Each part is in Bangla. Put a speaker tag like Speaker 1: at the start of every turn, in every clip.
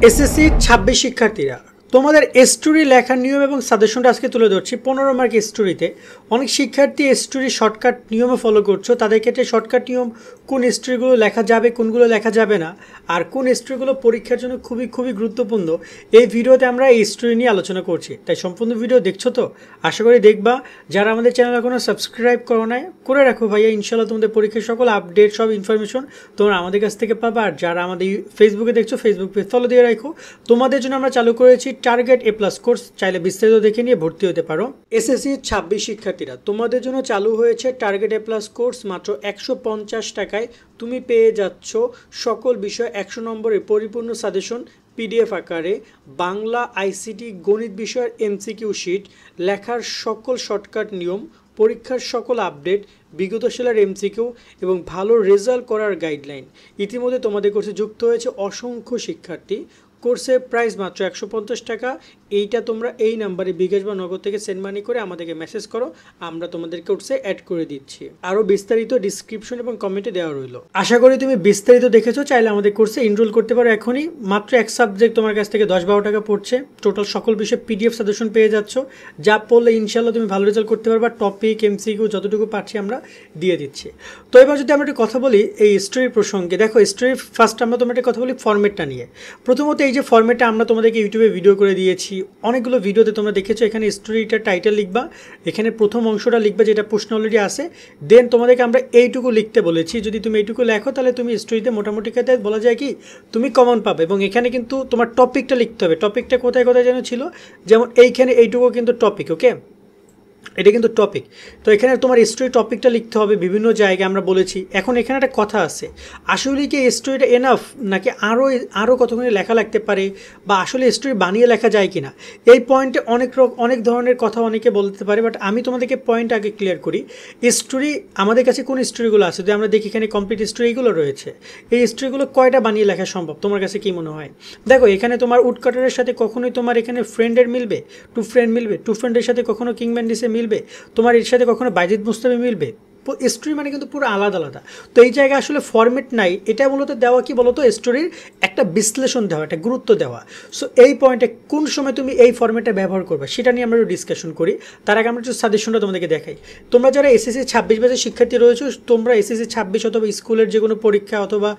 Speaker 1: এসএসসি 26 শিক্ষার্থীরা তোমাদের স্টোরি লেখার নিয়ম এবং সাজেশনটা আজকে তুলে ধরছি। 15 মার্ক স্টোরিতে অনেক শিক্ষার্থী স্টোরি শর্টকাট নিয়মে ফলো করছো। তাদের ক্ষেত্রে শর্টকাট নিয়ম কোন স্টোরিগুলো লেখা যাবে, কোনগুলো লেখা যাবে না, আর কোন স্টোরিগুলো পরীক্ষার জন্য খুবই গুরুত্বপূর্ণ, এই ভিডিওতে আমরা এই স্টোরি নিয়ে আলোচনা করছি। তাই সম্পূর্ণ ভিডিও দেখছো তো? আশা করি দেখবা। যারা আমাদের চ্যানেল এখনো সাবস্ক্রাইব করো নাই, করে রাখো ভাইয়া। ইনশাল্লাহ তোমাদের পরীক্ষার সকল আপডেট, সব ইনফরমেশন তোমরা আমাদের কাছ থেকে পাবা। আর যারা আমাদের ফেসবুকে দেখছো, ফেসবুক পেজ ফলো দিয়ে রাখো। তোমাদের জন্য আমরা চালু করেছি টার্গেট এ প্লাস কোর্স। চাইলে বিস্তারিত দেখে নিয়ে ভর্তি হতে পারো। এসএসসি 26 শিক্ষার্থীরা তোমাদের জন্য চালু হয়েছে টার্গেট এ প্লাস কোর্স। মাত্র 150 টাকায় তুমি পেয়ে যাচ্ছ সকল বিষয় 100 নম্বরের পরিপূর্ণ সাজেশন পিডিএফ আকারে, বাংলা, আইসিটি, গণিত বিষয়ের এমসিকিউ শিট, লেখার সকল শর্টকাট নিয়ম, পরীক্ষার সকল আপডেট, বিগত সালের এমসিকিউ এবং ভালো রেজাল্ট করার গাইডলাইন। ইতিমধ্যে তোমাদের কোর্সে যুক্ত হয়েছে অসংখ্য শিক্ষার্থী। কোর্সের প্রাইস মাত্র 150 টাকা। এইটা তোমরা এই নাম্বারে বিকাশ বা নগদ থেকে সেন্ড মানি করে আমাদেরকে মেসেজ করো, আমরা তোমাদের কোর্সে অ্যাড করে দিচ্ছি। আরও বিস্তারিত ডিসক্রিপশন এবং কমেন্টে দেওয়া রইল। আশা করি তুমি বিস্তারিত দেখেছো। চাইলে আমাদের কোর্সে এনরোল করতে পারো এখনই। মাত্র এক সাবজেক্ট তোমার কাছ থেকে 10-12 টাকা পড়ছে। টোটাল সকল বিষয়ে পিডিএফ সাজেশন পেয়ে যাচ্ছ, যা পড়লে ইনশাল্লাহ তুমি ভালো রেজাল্ট করতে পারবা। টপিক, এমসিকিউ যতটুকু পারছি আমরা দিয়ে দিচ্ছি। তো এবার যদি আমরা একটু কথা বলি এই স্টোরির প্রসঙ্গে। দেখো, স্টোরির ফার্স্ট আমরা তোমার একটা কথা বলি ফরম্যাটটা নিয়ে। প্রথমত এই যে ফরম্যাটটা আমরা তোমাদেরকে ইউটিউবে ভিডিও করে দিয়েছি, অনেকগুলো ভিডিওতে তোমরা দেখেছো। এখানে স্টোরিটা টাইটেল লিখবা, এখানে প্রথম অংশটা লিখবা যেটা প্রশ্ন অলরেডি আছে, দেন তোমাদেরকে আমরা এইটুকু লিখতে বলেছি। যদি তুমি এইটুকু লেখো তাহলে তুমি স্টোরিতে মোটামুটি ক্ষেত্রে বলা যায় কি তুমি কমন পাবে। এবং এখানে কিন্তু তোমার টপিকটা লিখতে হবে। টপিকটা কোথায় কোথায় যেন ছিল, যেমন এইখানে এইটুকু কিন্তু টপিক। ওকে, এটা কিন্তু টপিক। তো এখানে তোমার স্টোরি টপিকটা লিখতে হবে বিভিন্ন জায়গায় আমরা বলেছি। এখন এখানে একটা কথা আছে, আসলে কি স্টোরিটা এনাফ, নাকি আরও কতখানি লেখা লাগতে পারে, বা আসলে স্টোরি বানিয়ে লেখা যায় কি না। এই পয়েন্টে অনেক ধরনের কথা অনেকে বলতে পারে, বাট আমি তোমাদেরকে পয়েন্ট আগে ক্লিয়ার করি। স্টোরি আমাদের কাছে কোন স্টোরিগুলো আছে, যদি আমরা দেখি এখানে কমপ্লিট স্টোরিগুলো রয়েছে। এই স্টোরিগুলো কয়টা বানিয়ে লেখা সম্ভব তোমার কাছে কি মনে হয়? দেখো, এখানে তোমার উডকাটারের সাথে কখনোই তোমার এখানে ফ্রেন্ডের মিলবে, টু ফ্রেন্ড মিলবে, টু ফ্রেন্ডের সাথে কখনো কিংম্যান্ডিসে মিলবে, তোমার এর সাথে কখনো বাইজিদ মুস্তাফি মিলবে। স্টোরি মানে কিন্তু পুরো আলাদা আলাদা। তো এই জায়গায় আসলে ফরম্যাট নাই। এটা মূলত দেওয়া কি বলতো, স্টোরির একটা বিশ্লেষণ দেওয়া, একটা গুরুত্ব দেওয়া। সো এই পয়েন্টে কোন সময় তুমি এই ফরম্যাটটা ব্যবহার করবে সেটা নিয়ে আমরা একটু ডিসকাশন করি। তার আগে আমরা একটু সাজেশনটা তোমাদেরকে দেখাই। তোমরা যারা এসএসসি 26 ব্যাচের শিক্ষার্থী রয়েছে, তোমরা এসএসসি 26 অথবা স্কুলের যে কোনো পরীক্ষা অথবা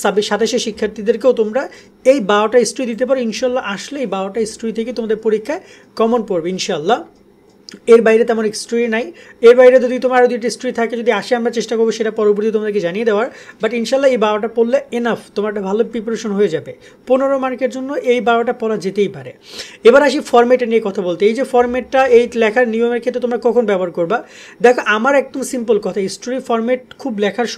Speaker 1: 27 শিক্ষার্থীদেরকেও তোমরা এই 12টা স্টোরি দিতে পারো। ইনশাল্লাহ আসলে এই 12টা স্টোরি থেকে তোমাদের পরীক্ষায় কমন পড়বে ইনশাল্লাহ। এর বাইরে তেমন স্টোরি নাই। এর বাইরে যদি তোমার আরও 2টি স্টোরি থাকে, যদি আসে আমরা চেষ্টা করবো সেটা পরবর্তীতে তোমাদেরকে জানিয়ে দেওয়ার। বাট ইনশাল্লাহ এই 12টা পড়লে এনাফ, তোমার একটা ভালো প্রিপারেশন হয়ে যাবে। 15 মার্কের জন্য এই 12টা পড়া যেতেই পারে। এবার আসি ফরম্যাটে নিয়ে কথা বলতে। এই যে ফরম্যাটটা, এই লেখার নিয়মের ক্ষেত্রে তোমরা কখন ব্যবহার করবা? দেখো, আমার একদম সিম্পল কথা, স্টোরি ফরম্যাট খুব লেখার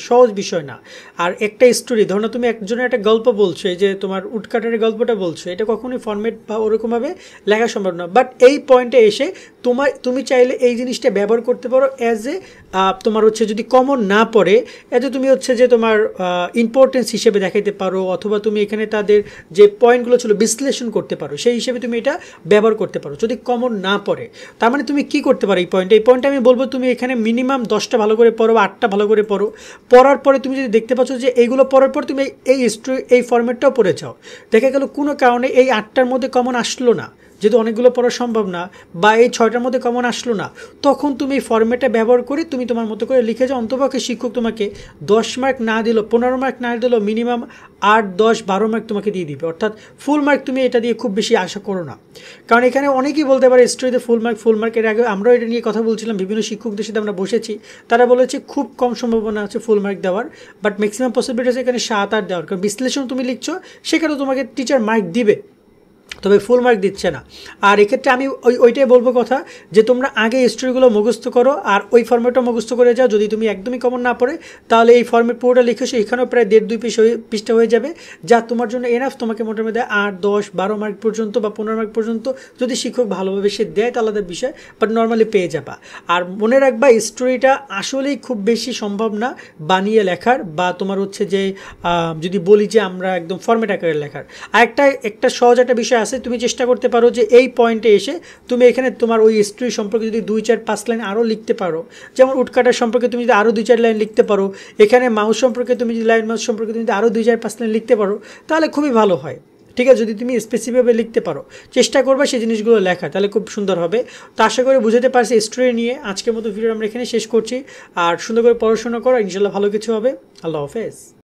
Speaker 1: সহজ বিষয় না। আর একটা স্টোরি, ধরো না তুমি একজনের একটা গল্প বলছো, এই যে তোমার উডকাটারের গল্পটা বলছো, এটা কখনোই ফরম্যাট বা ওরকমভাবে লেখা সম্ভব না। বাট এই পয়েন্টে এসে তুমি চাইলে এই জিনিসটা ব্যবহার করতে পারো অ্যাজ এ তোমার হচ্ছে যদি কমন না পড়ে, এজ তুমি হচ্ছে যে তোমার ইম্পর্টেন্স হিসেবে দেখাইতে পারো, অথবা তুমি এখানে তাদের যে পয়েন্টগুলো ছিল বিশ্লেষণ করতে পারো, সেই হিসেবে তুমি এটা ব্যবহার করতে পারো যদি কমন না পড়ে। তার মানে তুমি কি করতে পারো এই পয়েন্টে আমি বলবো, তুমি এখানে মিনিমাম 10টা ভালো করে পড়ো, 8টা ভালো করে পড়ো। পড়ার পরে তুমি যদি দেখতে পাচ্ছ যে এইগুলো পড়ার পর তুমি এই ফরম্যাটটাও পড়ে যাও, দেখা গেল কোনো কারণে এই 8টার মধ্যে কমন আসলো না, যেহেতু অনেকগুলো পড়া সম্ভব না, বা এই 6টার মধ্যে কমন আসলো না, তখন তুমি এই ফরম্যাটটা ব্যবহার করে তুমি তোমার মতো করে লিখে যাও। অন্তপক্ষে শিক্ষক তোমাকে 10 মার্ক না দিল, 15 মার্ক না দিল, মিনিমাম 8, 10, 12 মার্ক তোমাকে দিয়ে দিবে। অর্থাৎ ফুল মার্ক তুমি এটা দিয়ে খুব বেশি আশা করো না। কারণ এখানে অনেকেই বলতে পারে স্টোরিতে ফুল মার্ক। এর আগে আমরাও এটা নিয়ে কথা বলছিলাম, বিভিন্ন শিক্ষকদের সাথে আমরা বসেছি, তারা বলেছে খুব কম সম্ভাবনা আছে ফুল মার্ক দেওয়ার, বাট ম্যাক্সিমাম পসিবিলিটি আছে এখানে 7, 8 দেওয়ার। কারণ বিশ্লেষণ তুমি লিখছো, সেখানেও তোমাকে টিচার মার্ক দিবে, তবে ফুল মার্ক দিচ্ছে না। আর এক্ষেত্রে আমি ওইটাই বলবো কথা, যে তোমরা আগে স্টোরিগুলো মুখস্থ করো আর ওই ফর্মেটটা মুখস্থ করে যাও। যদি তুমি একদমই কমন না পড়ে, তাহলে এই ফর্মেট পুরোটা লিখেছো, এখানেও প্রায় 1.5-2 পৃষ্ঠা হয়ে যাবে, যা তোমার জন্য এনাফ। তোমাকে মোটামুটি 8, 10, 12 মার্ক পর্যন্ত বা 15 মার্ক পর্যন্ত যদি শিক্ষক ভালোভাবে সে দেয় তাহলে আলাদা বিষয়, বাট নর্মালি পেয়ে যাবা। আর মনে রাখবা, স্টোরিটা আসলেই খুব বেশি সম্ভব না বানিয়ে লেখার, বা তোমার হচ্ছে যে যদি বলি যে আমরা একদম ফর্মেট আকারে লেখার। আর একটা সহজ একটা বিষয় আছে, তুমি চেষ্টা করতে পারো যে এই পয়েন্টে এসে তুমি এখানে তোমার ওই স্টোরি সম্পর্কে যদি 2, 4, 5 লাইন আরও লিখতে পারো। যেমন উডকাটার সম্পর্কে তুমি যদি আরও 2, 4 লাইন লিখতে পারো, এখানে মাউস সম্পর্কে তুমি যদি মাউস সম্পর্কে তুমি যদি আরও 2, 4, 5 লাইন লিখতে পারো, তাহলে খুবই ভালো হয়। ঠিক আছে, যদি তুমি স্পেসিফিকভাবে লিখতে পারো, চেষ্টা করবে সেই জিনিসগুলো লেখা, তাহলে খুব সুন্দর হবে। তো আশা করি বুঝতে পারছি স্টোরি নিয়ে। আজকের মতো ভিডিও আমরা এখানে শেষ করছি। আর সুন্দর করে পড়াশোনা করো, ইনশাল্লাহ ভালো কিছু হবে। আল্লাহ হাফেজ।